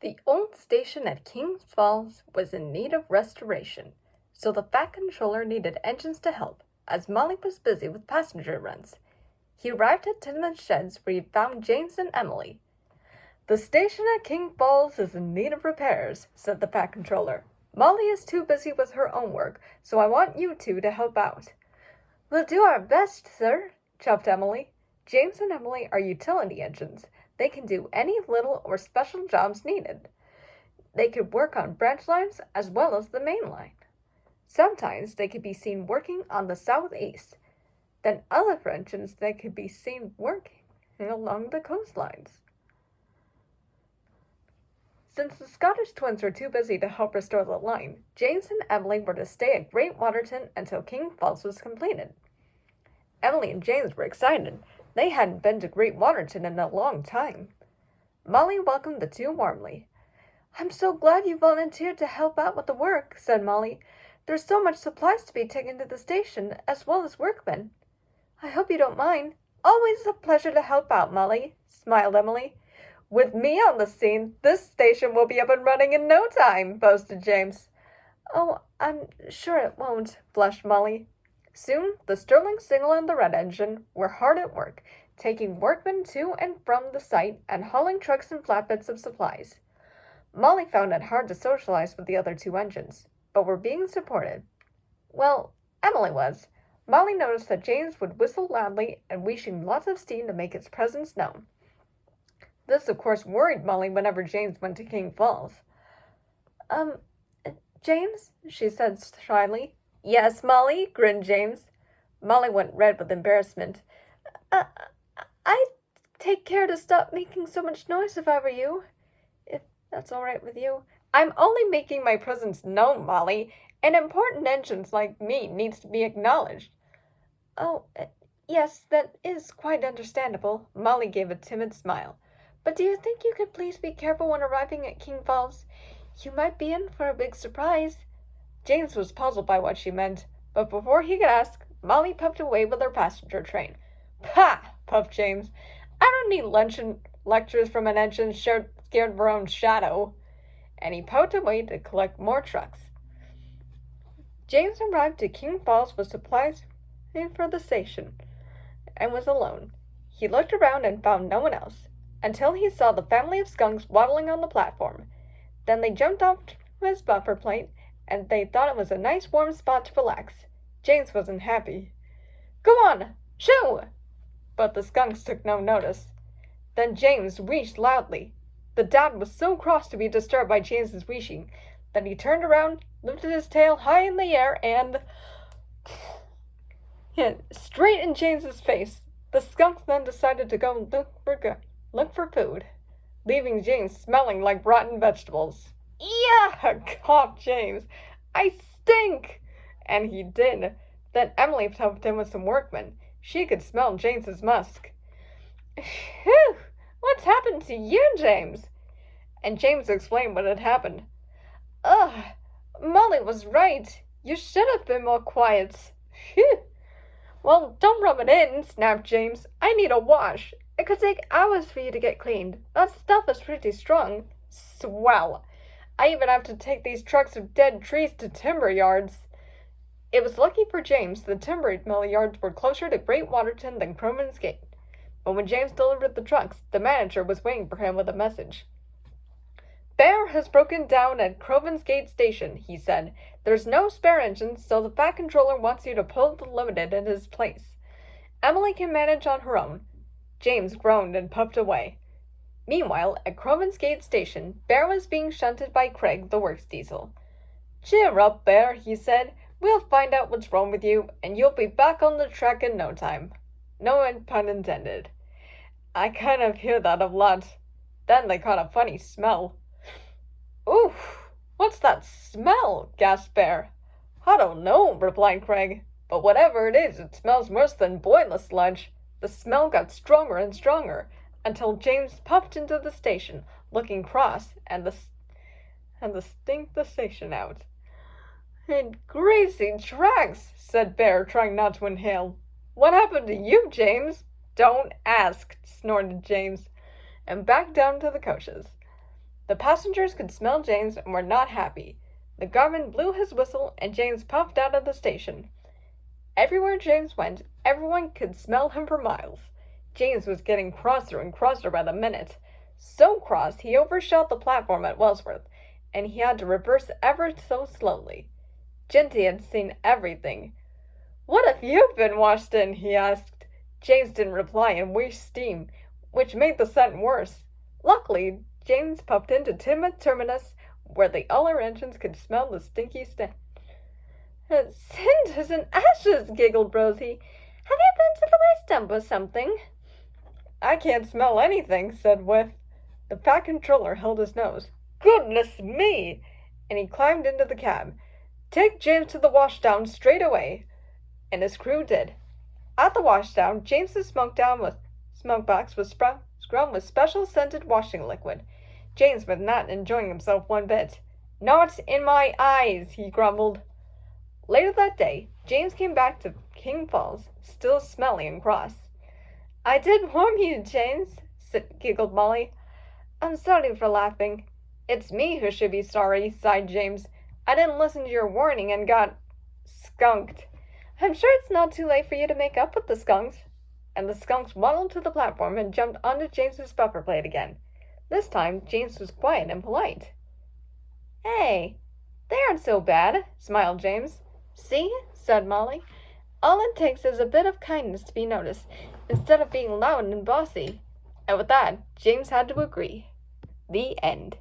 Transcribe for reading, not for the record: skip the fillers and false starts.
The old station at Kings Falls was in need of restoration, so the Fat Controller needed engines to help, as Molly was busy with passenger runs. He arrived at Tinman's sheds where he found James and Emily. "The station at King Falls is in need of repairs," said the Fat Controller. "Molly is too busy with her own work, so I want you two to help out." "We'll do our best, sir," chirped Emily. James and Emily are utility engines. They can do any little or special jobs needed. They could work on branch lines as well as the main line. Sometimes they could be seen working on the southeast. Then other engines they could be seen working along the coastlines. Since the Scottish twins were too busy to help restore the line, James and Emily were to stay at Great Waterton until King Falls was completed. Emily and James were excited. They hadn't been to Great Waterton in a long time. Molly welcomed the two warmly. "I'm so glad you volunteered to help out with the work," said Molly. "There's so much supplies to be taken to the station, as well as workmen." "I hope you don't mind." "Always a pleasure to help out, Molly," smiled Emily. "With me on the scene, this station will be up and running in no time," boasted James. "Oh, I'm sure it won't," blushed Molly. Soon, the Sterling Signal and the Red Engine were hard at work, taking workmen to and from the site and hauling trucks and flatbeds of supplies. Molly found it hard to socialize with the other two engines, but were being supported. Well, Emily was. Molly noticed that James would whistle loudly and wheezing lots of steam to make its presence known. This, of course, worried Molly whenever James went to King Falls. James?" she said shyly. "Yes, Molly," grinned James. Molly went red with embarrassment. I'd take care to stop making so much noise if I were you, if that's all right with you." "I'm only making my presence known, Molly. An important engine like me needs to be acknowledged." "Oh, yes, that is quite understandable." Molly gave a timid smile. "But do you think you could please be careful when arriving at King Falls? You might be in for a big surprise." James was puzzled by what she meant, but before he could ask, Molly puffed away with her passenger train. "Pah!" puffed James. "I don't need lectures from an engine scared of her own shadow." And he puffed away to collect more trucks. James arrived at King Falls with supplies for the station, and was alone. He looked around and found no one else, until he saw the family of Skunks waddling on the platform. Then they jumped off his buffer plate, and they thought it was a nice warm spot to relax. James wasn't happy. "Go on, shoo!" But the Skunks took no notice. Then James wheezed loudly. The dad was so cross to be disturbed by James's wheezing that he turned around, lifted his tail high in the air, and hit straight in James's face. The Skunks then decided to go look for food, leaving James smelling like rotten vegetables. "Yeah," coughed James. "I stink!" And he did. Then Emily helped him with some workmen. She could smell James's musk. "Phew! What's happened to you, James?" And James explained what had happened. "Ugh! Molly was right. You should have been more quiet." "Phew! Well, don't rub it in," snapped James. "I need a wash. It could take hours for you to get cleaned. That stuff is pretty strong." "Swell! I even have to take these trucks of dead trees to timber yards." It was lucky for James the timber mill yards were closer to Great Waterton than Crowman's Gate. But when James delivered the trucks, the manager was waiting for him with a message. "Bear has broken down at Crowman's Gate Station," he said. "There's no spare engines, so the Fat Controller wants you to pull the Limited in his place. Emily can manage on her own." James groaned and puffed away. Meanwhile, at Crowman's Gate Station, Bear was being shunted by Craig, the works diesel. "Cheer up, Bear," he said. "We'll find out what's wrong with you, and you'll be back on the track in no time." No pun intended. I kind of hear that a lot. Then they caught a funny smell. "Oof! What's that smell?" gasped Bear. "I don't know," replied Craig. "But whatever it is, it smells worse than boiler sludge." The smell got stronger and stronger, until James puffed into the station, looking cross, and stink the station out. "And greasy tracks," said Bear, trying not to inhale. "What happened to you, James?" "Don't ask," snorted James, and backed down to the coaches. The passengers could smell James and were not happy. The guardman blew his whistle and James puffed out of the station. Everywhere James went, everyone could smell him for miles. James was getting crosser and crosser by the minute. So cross he overshot the platform at Wellsworth, and he had to reverse ever so slowly. Genty had seen everything. "What have you been washed in?" he asked. James didn't reply and waste steam, which made the scent worse. Luckily, James puffed into Timid Terminus, where the other engines could smell the stinky stench. "Cinders and ashes," giggled Rosie. "Have you been to the waste dump or something?" "I can't smell anything," said Whiff. The fat controller held his nose. "Goodness me!" And he climbed into the cab. "Take James to the washdown straight away." And his crew did. At the washdown, James's smoke box was scrubbed with special scented washing liquid. James was not enjoying himself one bit. "Not in my eyes," he grumbled. Later that day, James came back to King Falls, still smelly and cross. "I did warn you, James," giggled Molly. "I'm sorry for laughing." "It's me who should be sorry," sighed James. "I didn't listen to your warning and got skunked." "I'm sure it's not too late for you to make up with the Skunks." And the Skunks waddled to the platform and jumped onto James's bumper plate again. This time, James was quiet and polite. "Hey, they aren't so bad," smiled James. "See?" said Molly. "All it takes is a bit of kindness to be noticed, instead of being loud and bossy." And with that, James had to agree. The end.